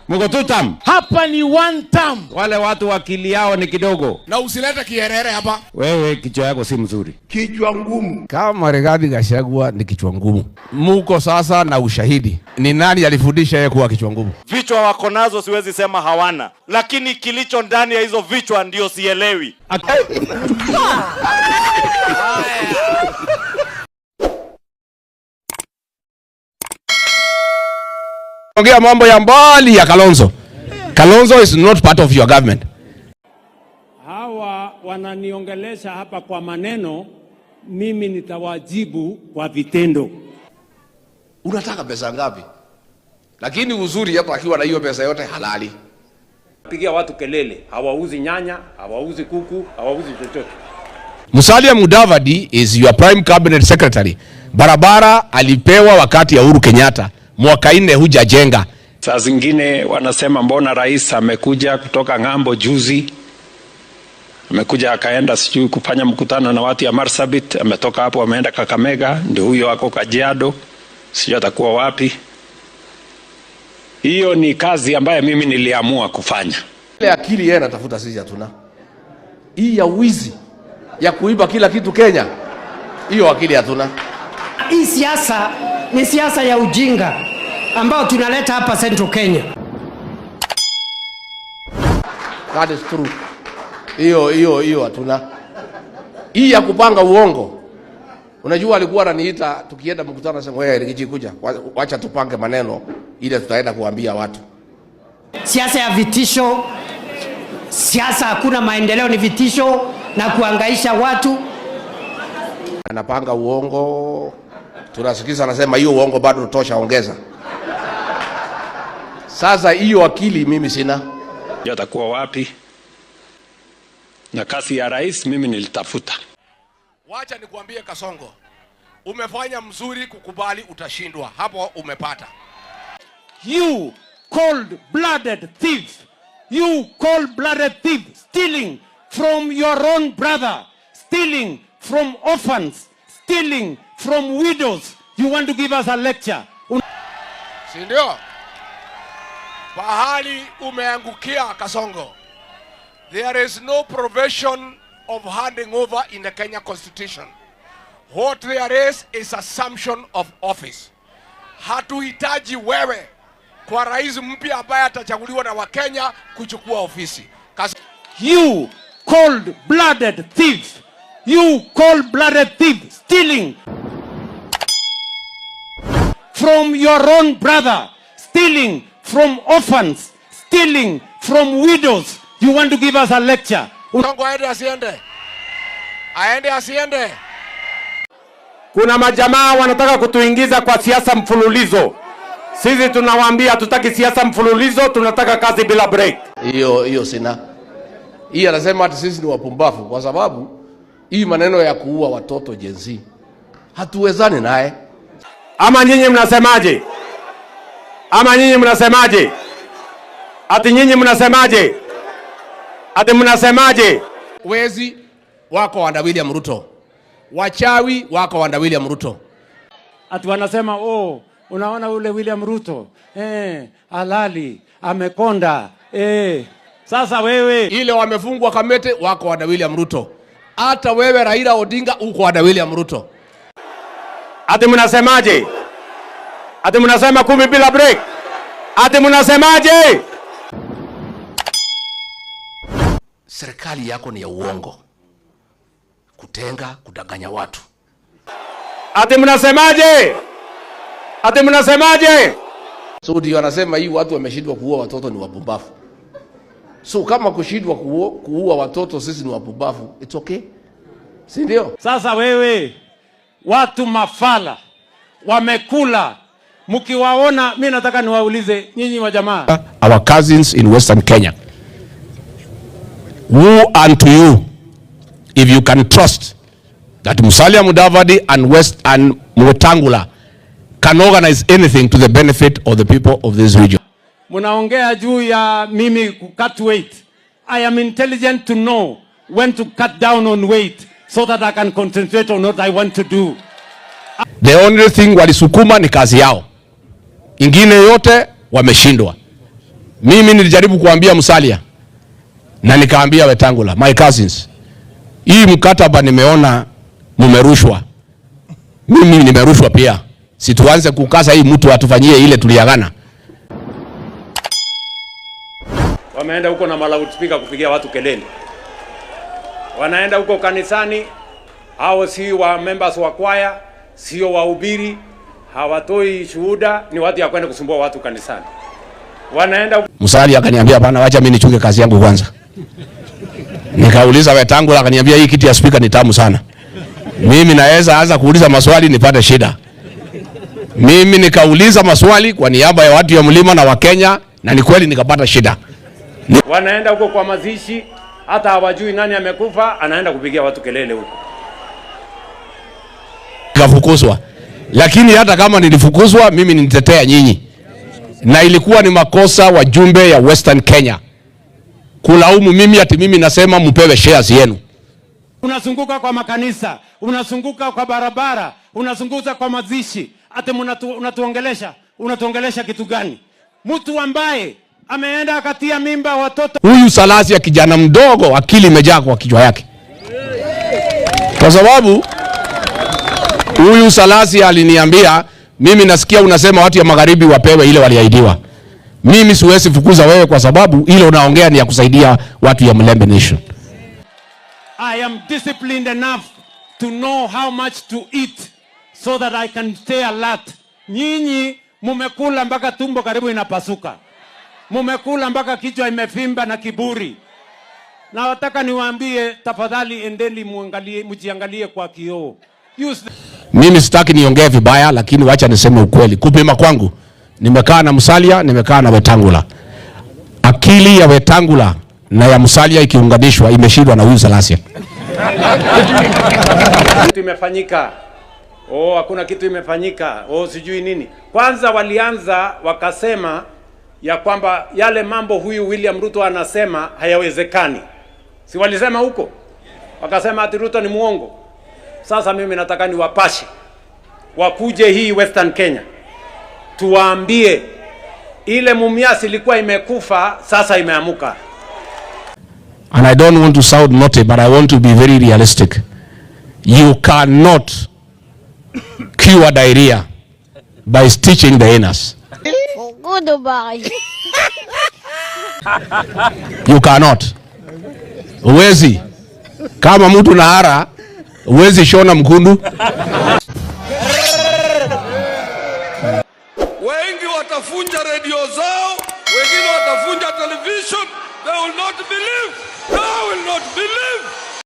Muko 2 term. Hapa ni 1 term. Wale watu akili yao ni kidogo. Na usilete kiherere hapa. Wewe kichwa yako si mzuri. Kichwa ngumu. Kama Rigathi Gachagua ni kichwa ngumu. Muko sasa na ushahidi. Ni nani alifundisha yeye kuwa kichwa ngumu? Vichwa wako nazo siwezi sema hawana. Lakini kilicho ndani ya hizo vichwa ndio sielewi. Ongea mambo ya mbali ya Kalonzo. Kalonzo is not part of your government. Hawa wananiongelesha hapa kwa maneno, mimi nitawajibu kwa vitendo. Unataka pesa ngapi? Lakini uzuri hapa akiwa na hiyo pesa yote halali. Pigia watu kelele, hawauzi nyanya, hawauzi kuku, hawauzi chochote. Musalia Mudavadi is your prime cabinet secretary. Barabara alipewa wakati ya Uhuru Kenyatta. Mwaka 4 hujajenga. Saa zingine wanasema mbona rais amekuja kutoka ng'ambo juzi. Amekuja akaenda sijui kufanya mkutano na watu ya Marsabit, ametoka hapo ameenda Kakamega, ndio huyo ako Kajiado, sijui atakuwa wapi. Hiyo ni kazi ambayo mimi niliamua kufanya. Ile akili yeye anatafuta sisi hatuna. Hii ya wizi ya kuiba kila kitu Kenya. Hiyo akili hatuna. Hii siasa ni siasa ya ujinga ambao tunaleta hapa Central Kenya. That is true. Hiyo hatuna. Hii ya kupanga uongo. Unajua alikuwa ananiita tukienda mkutano sema wewe Rigiji kuja. Wacha tupange maneno ile tutaenda kuambia watu. Siasa ya vitisho. Siasa hakuna maendeleo, ni vitisho na kuhangaisha watu. Anapanga uongo. Tunasikiza anasema hiyo uongo bado tosha, ongeza. Sasa hiyo akili mimi sina. Atakuwa wapi? Na kasi ya rais mimi nilitafuta. Wacha nikuambie Kasongo. Umefanya mzuri kukubali utashindwa. Hapo umepata. You cold-blooded thief. You cold-blooded thief, stealing from your own brother, stealing from orphans, stealing from widows. You want to give us a lecture? Si ndio? Pahali umeangukia Kasongo. There is no provision of handing over in the Kenya Constitution. What there is assumption of office. Hatuhitaji wewe kwa rais mpya ambaye atachaguliwa na Wakenya kuchukua ofisi. You cold-blooded thief. You cold-blooded thief, stealing from your own brother, stealing from orphans, stealing from widows. You want to give us a lecture? Aende asiende. Aende asiende. Kuna majamaa wanataka kutuingiza kwa siasa mfululizo. Sisi tunawaambia hatutaki siasa mfululizo, tunataka kazi bila break. Hiyo sina. Hii anasema ati sisi ni wapumbavu kwa sababu hii maneno ya kuua watoto Gen Z hatuwezani naye. Ama nyinyi mnasemaje? Ama nyinyi mnasemaje? Ati nyinyi mnasemaje? Ati mnasemaje? Wezi wako wanda William Ruto. Wachawi wako wanda William Ruto. Ati wanasema unaona ule William Ruto halali amekonda Sasa wewe ile wamefungwa Kamete wako wanda William Ruto. Hata wewe Raila Odinga uko wanda William Ruto. Ati mnasemaje? Ati mnasema 10 bila break. Ati mnasemaje? Serikali yako ni ya uongo. Kutenga, kudanganya watu. Ati mnasemaje? Ati mnasemaje? So ndio anasema hii watu wameshindwa kuua watoto ni wapumbavu. So kama kushindwa kuua watoto sisi ni wapumbavu, it's okay. Si ndio? Sasa wewe watu mafala wamekula, mkiwaona mimi nataka niwaulize nyinyi wa jamaa. Our cousins in Western Kenya. Who unto you if you can trust that Musalia Mudavadi and Wetangula can organize anything to the benefit of the people of this region. Munaongea juu ya mimi cut weight. I am intelligent to know when to cut down on weight so that I can concentrate on what I want to do. The only thing walisukuma ni kazi yao. Ingine yote wameshindwa. Mimi nilijaribu kuambia Musalia na nikaambia Wetangula, my cousins, hii mkataba nimeona mumerushwa. Mimi nimerushwa pia. Situanze kukaza hii mtu atufanyie ile tuliagana. Wameenda huko na loudspeaker kupigia watu kelele. Wanaenda huko kanisani, hao si wa members wa kwaya, sio wahubiri, hawatoi shuhuda, ni watu ya kwenda kusumbua watu kanisani. Wanaenda Musalia akaniambia bana, wacha mimi nichunge kazi yangu kwanza. Nikauliza Wetangula, akaniambia hii kiti ya speaker ni tamu sana. Mimi naweza anza kuuliza maswali nipate shida. Mimi nikauliza maswali kwa niaba ya watu ya mlima na wa Kenya, na ni kweli nikapata shida. Wanaenda huko kwa mazishi, hata hawajui nani amekufa, anaenda kupigia watu kelele huko. Nikafukuzwa. Lakini hata kama nilifukuzwa, mimi nitetea nyinyi. Na ilikuwa ni makosa wajumbe ya Western Kenya kulaumu mimi ati mimi nasema mpewe shares yenu. Unazunguka kwa makanisa, unazunguka kwa barabara, unazunguka kwa mazishi, ati unatuongelesha kitu gani? Mtu ambaye ameenda akatia mimba watoto. Huyu Salasia kijana mdogo, akili imejaa kwa kichwa yake. Kwa sababu huyu Salasia aliniambia, mimi nasikia unasema watu ya magharibi wapewe ile waliahidiwa. Mimi siwezi fukuza wewe kwa sababu ile unaongea ni ya kusaidia watu ya Mlembe Nation. I am disciplined enough to know how much to eat so that I can stay alert. Nyinyi mumekula mpaka tumbo karibu inapasuka. Mumekula mpaka kichwa imefimba na kiburi. Na wataka niwaambie, tafadhali endeni mjiangalie kwa kioo. Mimi sitaki niongee vibaya, lakini wacha niseme ukweli. Kupima kwangu, nimekaa na Musalia, nimekaa na Wetangula. Akili ya Wetangula na ya Musalia ikiunganishwa imeshindwa na huyu Salasia. Kitu imefanyika. Hakuna kitu imefanyika. Sijui nini. Kwanza walianza wakasema ya kwamba yale mambo huyu William Ruto anasema hayawezekani. Si walisema huko? Wakasema ati Ruto ni muongo. Sasa mimi nataka niwapashe wakuje hii Western Kenya, tuwaambie ile Mumias ilikuwa imekufa, sasa imeamuka. And I don't want to sound naughty, but I want to be very realistic. You cannot cure diarrhea by stitching the anus. Goodbye. You cannot. Uwezi. Kama mtu na hara, uwezi shona mkundu. Wengi watafunja radio zao, wengine watafunja television. They will not believe. They will not believe.